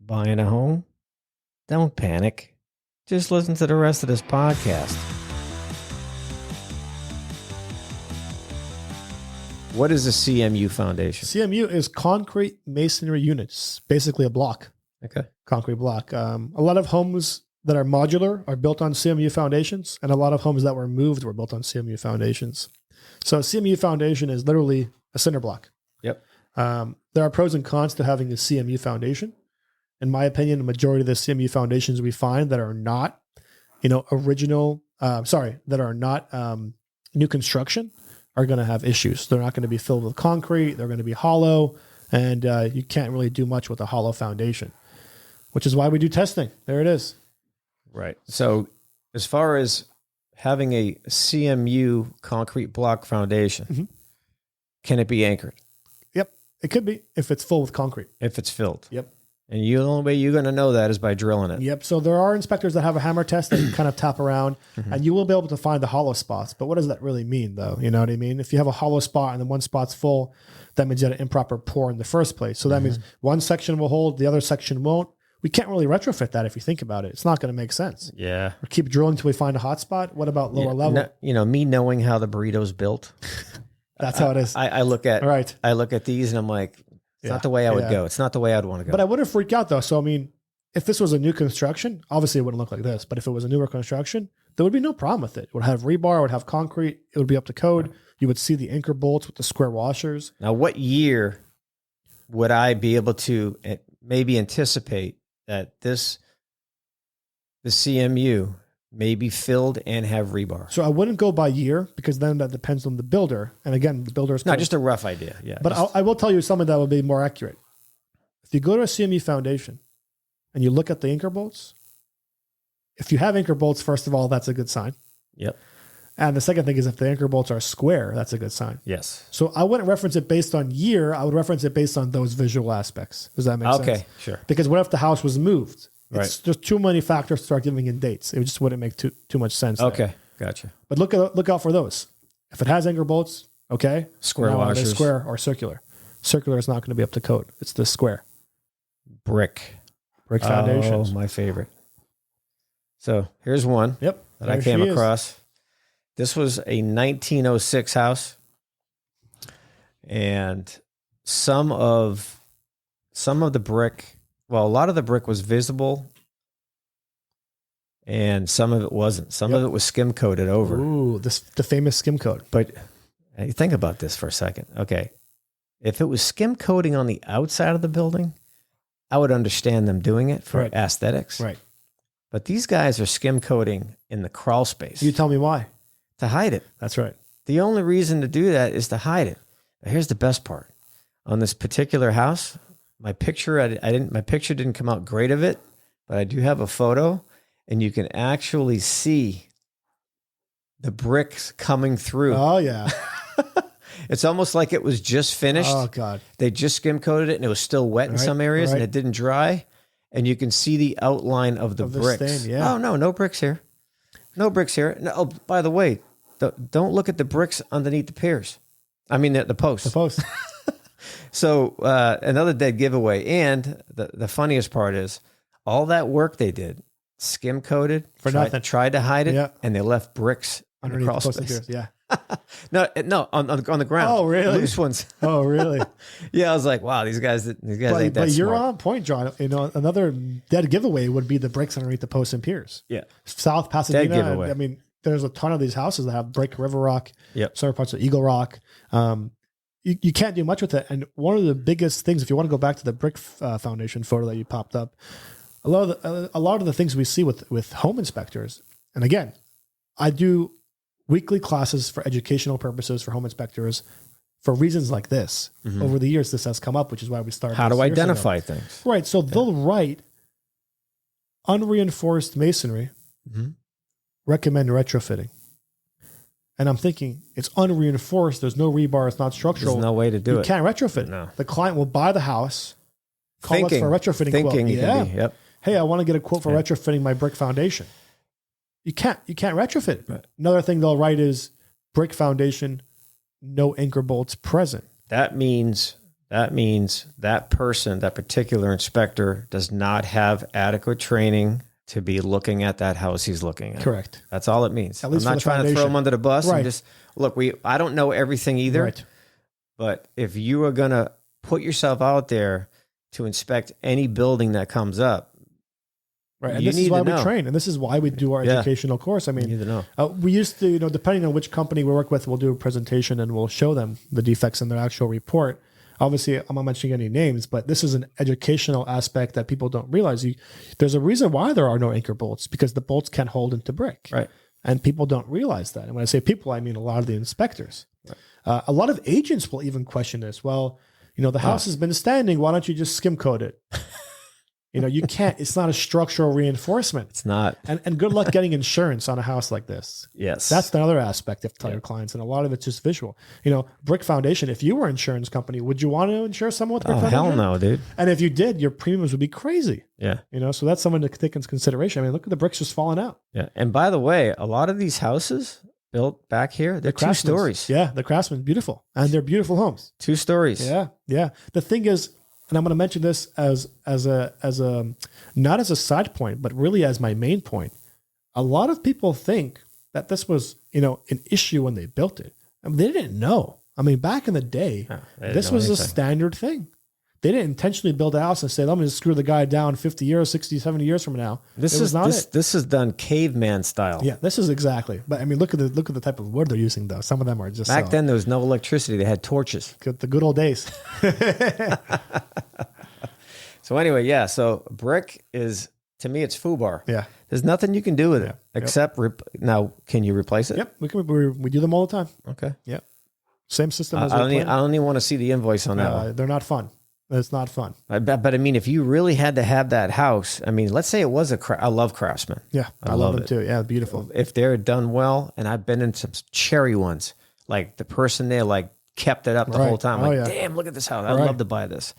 Buying a home? Don't panic. Just listen to the rest of this podcast. What is a CMU foundation? CMU is concrete masonry units, basically a block. Okay. Concrete block. A lot of homes that are modular are built on CMU foundations, and a lot of homes that were moved were built on CMU foundations. So CMU foundation is literally a cinder block. Yep. There are pros and cons to having a CMU foundation. In my opinion, the majority of the CMU foundations we find that are not, that are not new construction are going to have issues. They're not going to be filled with concrete. They're going to be hollow, and you can't really do much with a hollow foundation, which is why we do testing. There it is. Right. So as far as having a CMU concrete block foundation, can it be anchored? Yep. It could be if it's full with concrete. If it's filled. Yep. And the only way you're going to know that is by drilling it. Yep. So there are inspectors that have a hammer test that you kind of tap around, and you will be able to find the hollow spots. But what does that really mean, though? You know what I mean? If you have a hollow spot and then one spot's full, that means you had an improper pour in the first place. So that means one section will hold, the other section won't. We can't really retrofit that if you think about it. It's not going to make sense. Yeah. Or keep drilling until we find a hot spot. What about lower level? Me knowing how the burrito's built. That's how it is. I look at these and I'm like, it's not the way I would go. It's not the way I'd want to go. But I wouldn't freak out though. So, I mean, if this was a new construction, obviously it wouldn't look like this, but if it was a newer construction, there would be no problem with it. It would have rebar, it would have concrete, it would be up to code. You would see the anchor bolts with the square washers. Now, what year would I be able to maybe anticipate that the CMU may be filled and have rebar? So I wouldn't go by year because then that depends on the builder. And again, the builder is not just a rough idea. Yeah. But I will tell you something that would be more accurate. If you go to a CMU foundation and you look at the anchor bolts, if you have anchor bolts, first of all, that's a good sign. Yep. And the second thing is if the anchor bolts are square, that's a good sign. Yes. So I wouldn't reference it based on year. I would reference it based on those visual aspects. Does that make sense? Okay, sure. Because what if the house was moved? Right. There's too many factors to start giving in dates. It just wouldn't make too much sense. Okay, gotcha. But look out for those. If it has anchor bolts, okay. Square washers. Square or circular. Circular is not going to be up to code. It's the square. Brick foundations. Oh, my favorite. So here's one that I came across. This was a 1906 house, and some of the brick. Well, a lot of the brick was visible, and some of it wasn't. Some of it was skim coated over. Ooh, the famous skim coat. But think about this for a second. Okay, if it was skim coating on the outside of the building, I would understand them doing it for aesthetics. Right. But these guys are skim coating in the crawl space. You tell me why. To hide it. That's right. The only reason to do that is to hide it. Now, here's the best part. On this particular house, my picture didn't come out great of it, but I do have a photo, and you can actually see the bricks coming through. Oh yeah. It's almost like it was just finished. Oh God. They just skim coated it, and it was still wet in some areas, and it didn't dry. And you can see the outline of the bricks. Stain, yeah. Oh no bricks here. No bricks here. No, oh, by the way, don't look at the bricks underneath the piers. I mean the posts. The posts. So another dead giveaway. And the funniest part is all that work they did, skim coated, for nothing. Tried to hide it, and they left bricks underneath the crawl space. Yeah. No, on the ground. Oh, really? Loose ones. Oh, really? Yeah, I was like, wow, these guys ain't that smart. But you're on point, John. Another dead giveaway would be the bricks underneath the posts and piers. Yeah. South Pasadena. Dead giveaway. I mean, there's a ton of these houses that have brick river rock. Yep. Certain parts of Eagle Rock. You can't do much with it. And one of the biggest things, if you want to go back to the brick foundation photo that you popped up, a lot of the things we see with home inspectors, and again, I do weekly classes for educational purposes for home inspectors for reasons like this. Mm-hmm. Over the years, this has come up, which is why we started. How to identify things. Right. So they'll write unreinforced masonry, recommend retrofitting. And I'm thinking, it's unreinforced. There's no rebar. It's not structural. There's no way to do it. You can't retrofit. No. The client will buy the house, call us for a retrofitting quote. Yep. Hey, I want to get a quote for retrofitting my brick foundation. You can't retrofit. Right. Another thing they'll write is brick foundation, no anchor bolts present. That means that means that person, that particular inspector, does not have adequate training to be looking at that house he's looking at. Correct. That's all it means. At least I'm for not the trying to throw foundation. him under the bus. Right. I'm just, look, I don't know everything either. Right. But if you are going to put yourself out there to inspect any building that comes up, Right. And you this is need why to we know. train. And this is why we do our educational course. I You mean, need to know. we used to, depending on which company we work with, we'll do a presentation and we'll show them the defects in their actual report. Obviously, I'm not mentioning any names, but this is an educational aspect that people don't realize. There's a reason why there are no anchor bolts, because the bolts can't hold into brick. Right. And people don't realize that. And when I say people, I mean a lot of the inspectors. Right. A lot of agents will even question this. Well, the house has been standing. Why don't you just skim coat it? You can't. It's not a structural reinforcement. It's not. And good luck getting insurance on a house like this. Yes. That's another aspect of tell your clients. And a lot of it's just visual. Brick foundation, if you were an insurance company, would you want to insure someone with brick foundation? Hell no, dude. And if you did, your premiums would be crazy. Yeah. So that's something to take into consideration. I mean, look at the bricks just falling out. Yeah. And by the way, a lot of these houses built back here, they're 2 stories. Yeah. The Craftsman, beautiful. And they're beautiful homes. 2 stories. Yeah. Yeah. The thing is, and I'm going to mention this as a not as a side point, but really as my main point. A lot of people think that this was, an issue when they built it. I mean, they didn't know. I mean, back in the day, this was a standard thing. They didn't intentionally build a house and say, let me just screw the guy down 50 years, 60, 70 years from now. This is done caveman style. Yeah, this is exactly. But I mean, look at the type of wood they're using, though. Some of them are just back then. There was no electricity. They had torches. The good old days. So anyway, yeah. So brick is, to me, it's FUBAR. Yeah. There's nothing you can do with it except now. Can you replace it? Yep. We do them all the time. Okay. Yep. Same system as I don't even want to see the invoice on that one. They're not fun. It's not fun. But I mean, if you really had to have that house, I mean, let's say it was I love Craftsman. Yeah, I love them too. Yeah, beautiful. If they're done well, and I've been in some cherry ones, like the person there kept it up the whole time. Damn, look at this house. I'd love to buy this.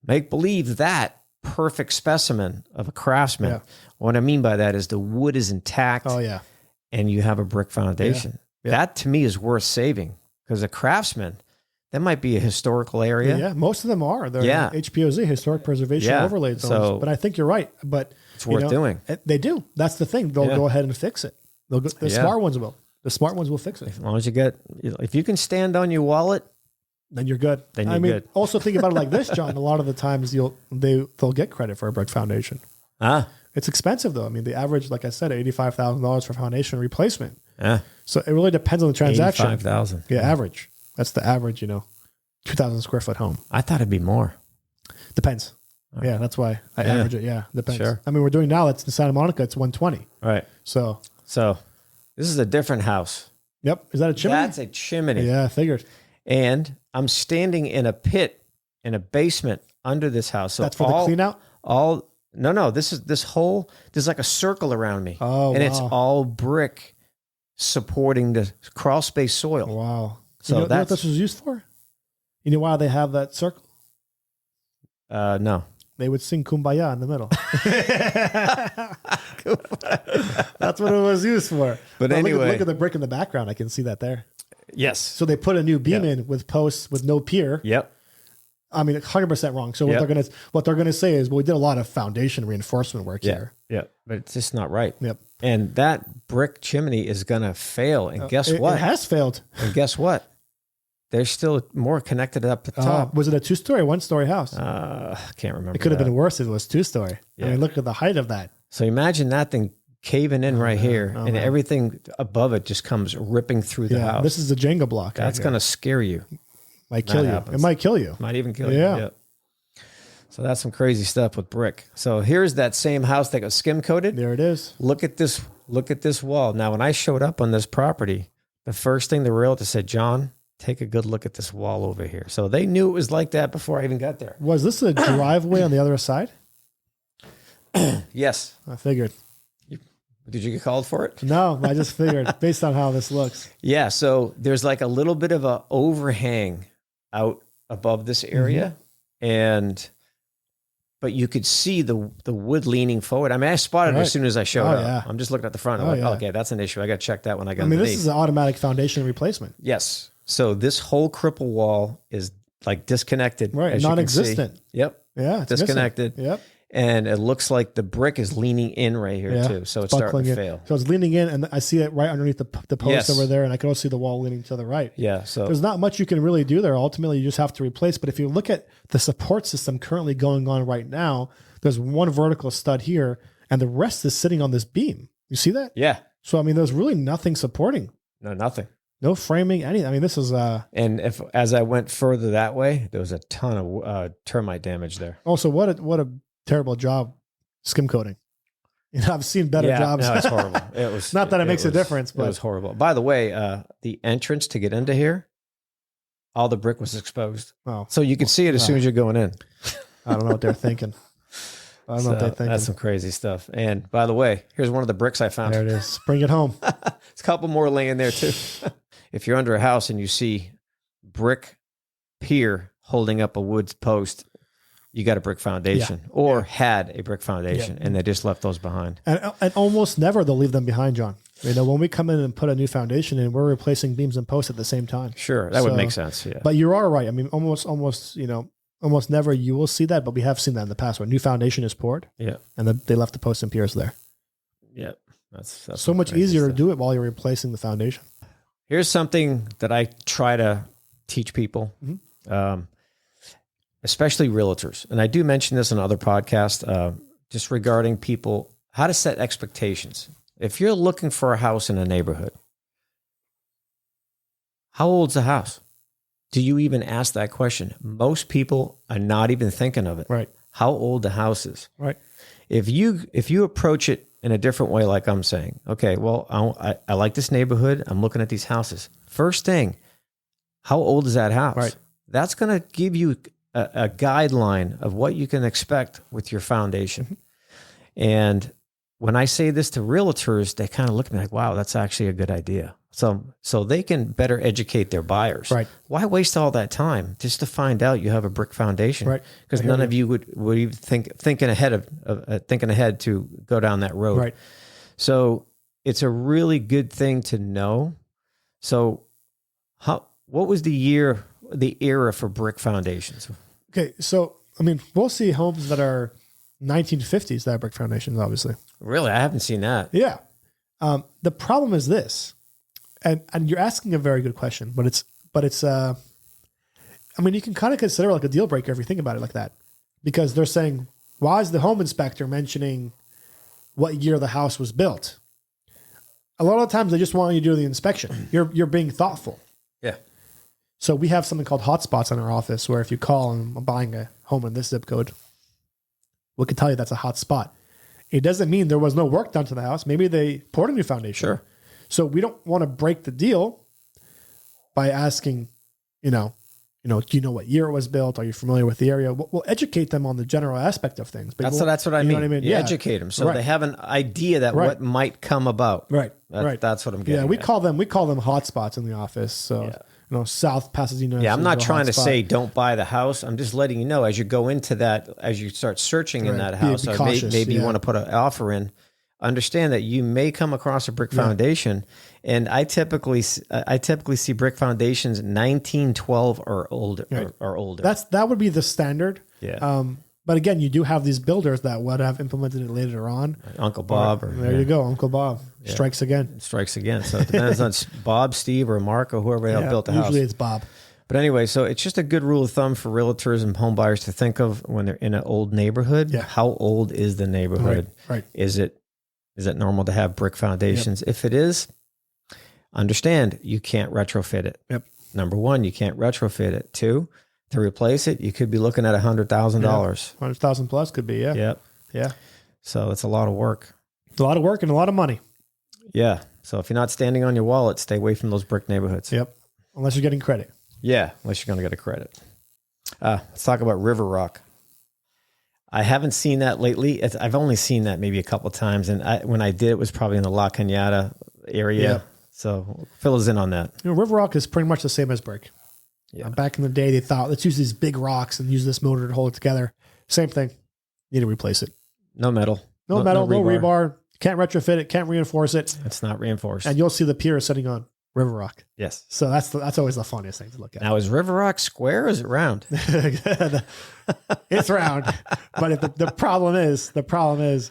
Make believe that perfect specimen of a Craftsman. Yeah. What I mean by that is the wood is intact. Oh yeah, and you have a brick foundation. Yeah. That to me is worth saving, because a Craftsman, that might be a historical area. Yeah, most of them are. They're HPOZ, historic preservation overlay zones. So, but I think you're right. But it's worth doing. They do. That's the thing. They'll go ahead and fix it. The smart ones will. The smart ones will fix it. As long as if you can stand on your wallet, then you're good. Good. Also think about it like this, John. A lot of the times they'll get credit for a brick foundation. It's expensive though. I mean, the average, like I said, $85,000 for foundation replacement. Yeah. So it really depends on the transaction. $85,000. Yeah, average. That's the average. 2,000 square foot home. I thought it'd be more. Depends. Yeah, that's why I average it. Yeah, depends. Sure. I mean, we're doing now. It's in Santa Monica. It's 120. Right. So this is a different house. Yep. Is that a chimney? That's a chimney. Yeah, I figured. And I'm standing in a pit in a basement under this house. So that's for the clean out? No. There's like a circle around me. Oh, and it's all brick supporting the crawl space soil. Wow. So you know what this was used for? You know why they have that circle? No. They would sing Kumbaya in the middle. That's what it was used for. But anyway. Look at the brick in the background. I can see that there. Yes. So they put a new beam in with posts with no pier. Yep. I mean, 100% wrong. So what they're gonna say is, well, we did a lot of foundation reinforcement work here. Yeah, but it's just not right. Yep. And that brick chimney is gonna fail. And guess what? It has failed. And guess what? There's still more connected up the top. Was it a 2-story, 1-story house? I can't remember. It could have been worse if it was 2-story. Yeah. I mean, look at the height of that. So imagine that thing caving in right here, and everything above it just comes ripping through the house. This is a Jenga block. That's going to scare you. Might kill you. It might kill you. Might even kill you. Yeah. So that's some crazy stuff with brick. So here's that same house that got skim coated. There it is. Look at this wall. Now, when I showed up on this property, the first thing the realtor said, John, take a good look at this wall over here. So they knew it was like that before I even got there. Was this a driveway on the other side? Yes. I figured. Did you get called for it? No, I just figured based on how this looks. Yeah. So there's like a little bit of a overhang out above this area. But you could see the wood leaning forward. I mean, I spotted it as soon as I showed up. Yeah. I'm just looking at the front. I'm okay, that's an issue. I got to check that when I got underneath. This is an automatic foundation replacement. Yes. So this whole cripple wall is like disconnected. Right. as you can see. Non-existent. Yep. Yeah. It's Disconnected. missing. Yep. And it looks like the brick is leaning in right here too. So it's starting to fail. So it's leaning in, and I see it right underneath the post Yes. over there, and I can also see the wall leaning to the right. Yeah. So There's not much you can really do there. Ultimately, you just have to replace. But if you look at the support system currently going on right now, there's one vertical stud here, and the rest is sitting on this beam. You see that? yeah. So, I mean, there's really nothing supporting. No, nothing. No framing, anything. I mean, this is... And as I went further that way, there was a ton of termite damage there. Also, what a terrible job skim coating. You know, I've seen better jobs. No, it's horrible. It was Not that it makes a difference, but it was horrible. By the way, the entrance to get into here, all the brick was exposed. Oh, So you could see it as soon as you're going in. I don't know what they're thinking. I don't know what they're thinking. That's some crazy stuff. And by the way, here's one of the bricks I found. There it is. Bring it home. There's a couple more laying there too. If you're under a house and you see brick pier holding up a wood post, you got a brick foundation or had a brick foundation and they just left those behind. And almost never they'll leave them behind, John. You know, when we come in and put a new foundation in, we're replacing beams and posts at the same time. Sure, that would make sense. Yeah, But you are right. I mean, almost, you know, almost never you will see that, but we have seen that in the past when new foundation is poured. Yeah, and they left the posts and piers there. Yeah, that's so much easier to do it while you're replacing the foundation. Here's something that I try to teach people, especially realtors, and I do mention this in other podcasts, just regarding people how to set expectations. If you're looking for a house in a neighborhood, how old's the house? Do you even ask that question? Most people are not even thinking of it. Right. How old the house is. Right. If you approach it in a different way, like I'm saying, okay, well, I like this neighborhood. I'm looking at these houses. First thing, how old is that house? Right. That's going to give you a guideline of what you can expect with your foundation. And when I say this to realtors, they kind of look at me like, wow, that's actually a good idea. So they can better educate their buyers. Right. Why waste all that time just to find out you have a brick foundation? Right. Because none of you would even thinking ahead to go down that road. Right. So it's a really good thing to know. So what was the era for brick foundations? Okay. So, I mean, we'll see homes that are 1950s that have brick foundations, obviously. Really? I haven't seen that. Yeah. The problem is this, and you're asking a very good question, but it's I mean, you can kind of consider it like a deal breaker if you think about it like that, because they're saying, why is the home inspector mentioning what year the house was built? A lot of times they just want you to do the inspection. You're being thoughtful. Yeah. So we have something called hotspots in our office where if you call and I'm buying a home in this zip code, we can tell you that's a hot spot. It doesn't mean there was no work done to the house. Maybe they poured a new foundation. Sure. So we don't want to break the deal by asking, do you know what year it was built? Are you familiar with the area? We'll educate them on the general aspect of things. But That's what I mean. Know what I mean? You educate them so they have an idea that what might come about. Right. That's what I'm getting. Yeah, we call them hotspots in the office. So South Pasadena. Yeah, I'm not trying to say don't buy the house. I'm just letting you know as you go into that, as you start searching in that house, be cautious, maybe you want to put an offer in. Understand that you may come across a brick foundation, and I typically see brick foundations 1912 or older. Right. Or older. That would be the standard. Yeah. But again, you do have these builders that would have implemented it later on. Uncle Bob. There you go, Uncle Bob strikes again. Strikes again. So it depends on Bob, Steve, or Mark, or whoever built the house. Usually it's Bob. But anyway, so it's just a good rule of thumb for realtors and home buyers to think of when they're in an old neighborhood. Yeah. How old is the neighborhood? Right. Is it normal to have brick foundations? If it is, understand you can't retrofit it. Yep. Number one, you can't retrofit it. Two, to replace it, you could be looking at $100,000. $100,000 plus could be, yeah. Yep. Yeah. So it's a lot of work. It's a lot of work and a lot of money. Yeah. So if you're not standing on your wallet, stay away from those brick neighborhoods. Yep. Unless you're getting credit. Yeah, unless you're going to get a credit. Let's talk about river rock. I haven't seen that lately. I've only seen that maybe a couple of times, and when I did, it was probably in the La Cañada area. Yeah. So fill us in on that. River rock is pretty much the same as brick. Yeah. Back in the day, they thought, let's use these big rocks and use this motor to hold it together. Same thing. Need to replace it. No metal. No metal, no rebar. Can't retrofit it. Can't reinforce it. It's not reinforced. And you'll see the pier sitting on River Rock. Yes. So that's always the funniest thing to look at. Now, is River Rock square or is it round? It's round, but if the problem is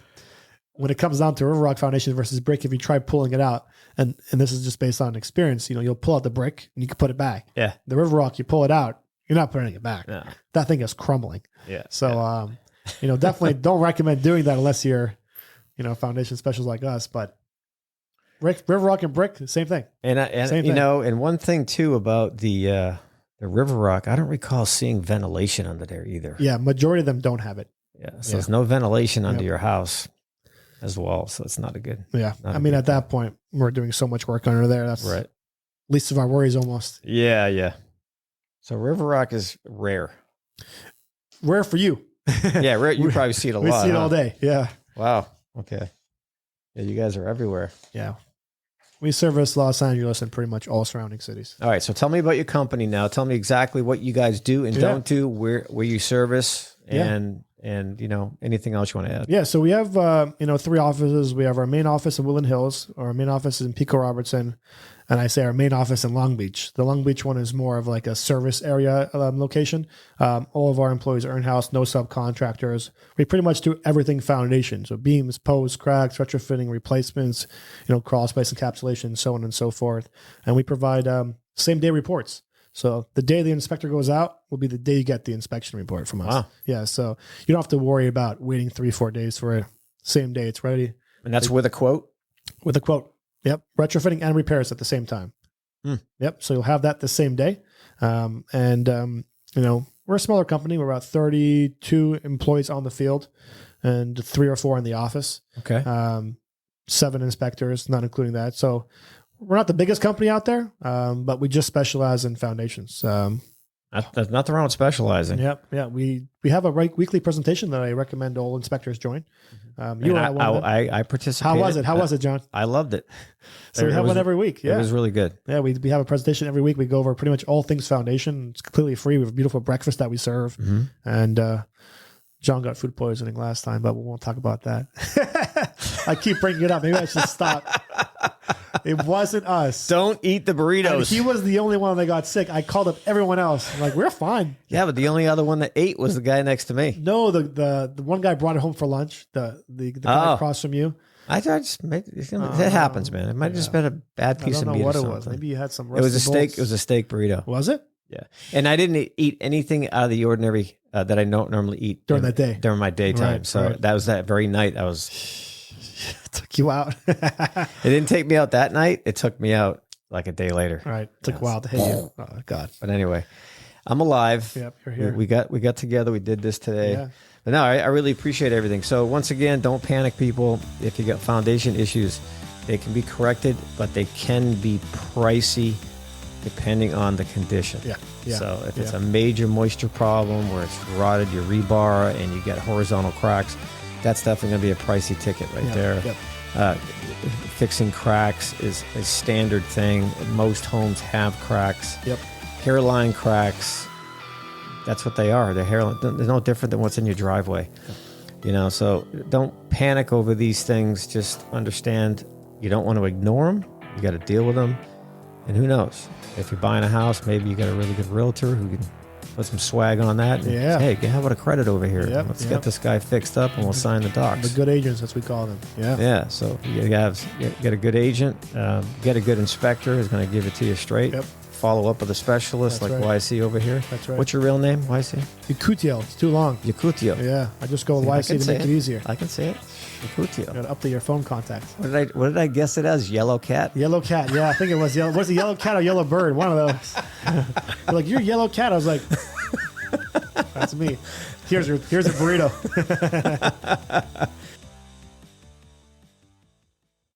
when it comes down to River Rock foundation versus brick, if you try pulling it out, and this is just based on experience, you'll pull out the brick and you can put it back. Yeah. The River Rock, you pull it out, you're not putting it back. No. That thing is crumbling. Yeah. So, definitely don't recommend doing that unless you're, foundation specialists like us. But River Rock and brick, same thing. And Same thing. And one thing too about the River Rock, I don't recall seeing ventilation under there either. Yeah, majority of them don't have it. Yeah. So there's no ventilation under Yep. your house as well. So it's not a good. Yeah. Not a I mean, good at that point, we're doing so much work under there. That's Right. least of our worries almost. Yeah. Yeah. So River Rock is rare. Rare for you. Yeah. Rare. You probably see it a We lot. see it huh? all day. Yeah. Wow. Okay. Yeah. You guys are everywhere. Yeah. We service Los Angeles and pretty much all surrounding cities. All right. So tell me about your company now. Tell me exactly what you guys do and don't do, where you service, and anything else you want to add. Yeah, so we have 3 offices. We have our main office in Woodland Hills. Our main office is in Pico Robertson, and I say our main office in Long Beach. The Long Beach one is more of like a service area location. All of our employees are in-house, no subcontractors. We pretty much do everything foundation. So beams, posts, cracks, retrofitting, replacements, crawl space encapsulation, so on and so forth. And we provide same-day reports. So the day the inspector goes out will be the day you get the inspection report from us. Wow. Yeah, so you don't have to worry about waiting 3-4 days for it. Same day it's ready. And that's with a quote? With a quote. Yep. Retrofitting and repairs at the same time. Yep. So you'll have that the same day. We're a smaller company. We're about 32 employees on the field and 3 or 4 in the office. Okay. 7 inspectors, not including that. So we're not the biggest company out there, but we just specialize in foundations. There's nothing wrong with specializing. Yep. Yeah. We have a weekly presentation that I recommend all inspectors join. I participated. How was it, John? I loved it. So we have one every week. Yeah. It was really good. Yeah. We have a presentation every week. We go over pretty much all things foundation. It's completely free. We have a beautiful breakfast that we serve. Mm-hmm. And John got food poisoning last time, but we won't talk about that. I keep bringing it up. Maybe I should stop. It wasn't us. Don't eat the burritos. And he was the only one that got sick. I called up everyone else. I'm like, we're fine. Yeah, but the only other one that ate was the guy next to me. No, the one guy brought it home for lunch. The guy across from you. I just it happens, man. It might have just been a bad piece of meat. I don't know what it was. Maybe you had some. It was a steak. Bolts. It was a steak burrito. Was it? Yeah, and I didn't eat anything out of the ordinary that I don't normally eat during that day, during my daytime. That was that very night. I was. It took you out. It didn't take me out that night. It took me out like a day later. Right. It took a while to hit you. Oh God. But anyway, I'm alive. Yep, you're here. We got together. We did this today. Yeah. But no, I really appreciate everything. So once again, don't panic, people. If you got foundation issues, they can be corrected, but they can be pricey depending on the condition. Yeah. So if it's a major moisture problem where it's rotted your rebar and you get horizontal cracks, that's definitely going to be a pricey ticket right there. Yep. Fixing cracks is a standard thing. Most homes have cracks. Yep. Hairline cracks, that's what they are. They're hairline. They're no different than what's in your driveway. So don't panic over these things. Just understand you don't want to ignore them. You got to deal with them. And who knows? If you're buying a house, maybe you got a really good realtor who can put some swag on that. And say, hey, how about a credit over here? Yep, Let's get this guy fixed up and we'll sign the docs. The good agents, as we call them. Yeah. Yeah. So you get a good agent, get a good inspector who's going to give it to you straight. Yep. Follow up with a specialist That's like right. YC over here. That's right. What's your real name, YC? Yakutio. It's too long. Yakutio. Yeah. I just go with I YC can to say make it easier. I can say it. Yakutio. Got to update your phone contacts. What did I guess it as? Yellow cat? Yellow cat. Yeah, I think it was yellow. Was it yellow cat or yellow bird? One of those. They're like, you're yellow cat. I was like, that's me. Here's a burrito.